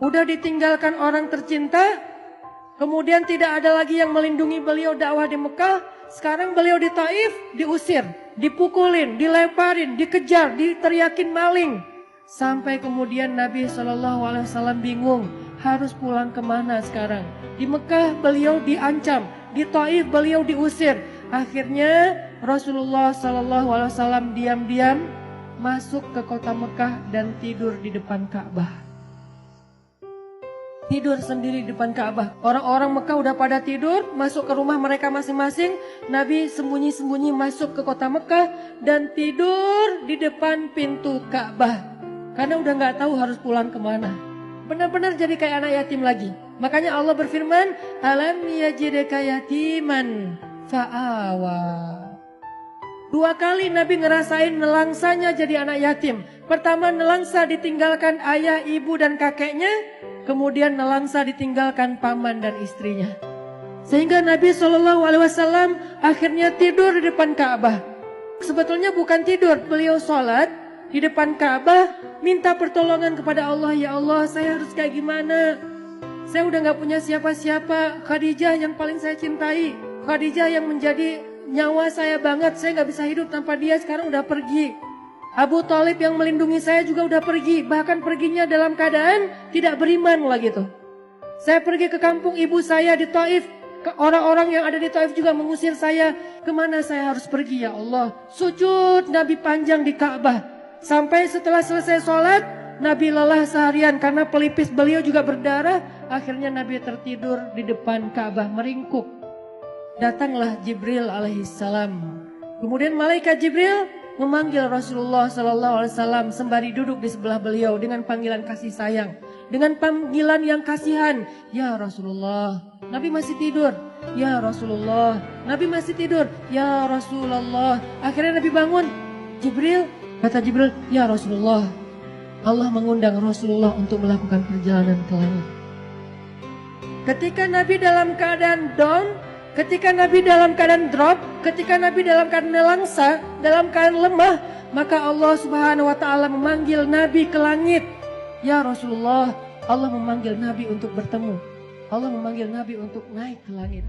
Udah ditinggalkan orang tercinta, kemudian tidak ada lagi yang melindungi beliau dakwah di Mekah. Sekarang beliau di Taif diusir, dipukulin, dilemparin, dikejar, diteriakin maling. Sampai kemudian Nabi SAW bingung harus pulang kemana sekarang. Di Mekah beliau diancam, di Taif beliau diusir. Akhirnya Rasulullah SAW diam-diam masuk ke kota Mekah dan tidur di depan Ka'bah. Tidur sendiri di depan Ka'bah. Orang-orang Mekah udah pada tidur, masuk ke rumah mereka masing-masing. Nabi sembunyi-sembunyi masuk ke kota Mekah dan tidur di depan pintu Ka'bah. Karena udah gak tahu harus pulang kemana. Benar-benar jadi kayak anak yatim lagi. Makanya Allah berfirman, Alam yajidka yatiman fa'awa. 2 kali Nabi ngerasain nelangsanya jadi anak yatim. Pertama nelangsa ditinggalkan ayah, ibu dan kakeknya. Kemudian nelangsa ditinggalkan paman dan istrinya. Sehingga Nabi SAW akhirnya tidur di depan Ka'bah. Sebetulnya bukan tidur, beliau sholat di depan Ka'bah, minta pertolongan kepada Allah. Ya Allah, saya harus kayak gimana? Saya udah gak punya siapa-siapa. Khadijah yang paling saya cintai, Khadijah yang menjadi nyawa saya banget. Saya gak bisa hidup tanpa dia, sekarang udah pergi. Abu Thalib yang melindungi saya juga udah pergi. Bahkan perginya dalam keadaan tidak beriman lagi tuh. Saya pergi ke kampung ibu saya di Taif. Orang-orang yang ada di Taif juga mengusir saya. Kemana saya harus pergi ya Allah? Sujud Nabi panjang di Ka'bah. Sampai setelah selesai sholat, Nabi lelah seharian karena pelipis beliau juga berdarah. Akhirnya Nabi tertidur di depan Ka'bah meringkuk. Datanglah Jibril alaihissalam. Kemudian malaikat Jibril memanggil Rasulullah SAW sembari duduk di sebelah beliau dengan panggilan kasih sayang, dengan panggilan yang kasihan. Ya Rasulullah, Nabi masih tidur. Ya Rasulullah, Nabi masih tidur. Ya Rasulullah. Akhirnya Nabi bangun. Jibril, kata Jibril, ya Rasulullah, Allah mengundang Rasulullah untuk melakukan perjalanan ke langit. Ketika Nabi dalam keadaan down, ketika Nabi dalam keadaan drop, ketika Nabi dalam keadaan nelangsa, dalam keadaan lemah, maka Allah Subhanahu wa taala memanggil Nabi ke langit. Ya Rasulullah, Allah memanggil Nabi untuk bertemu. Allah memanggil Nabi untuk naik ke langit.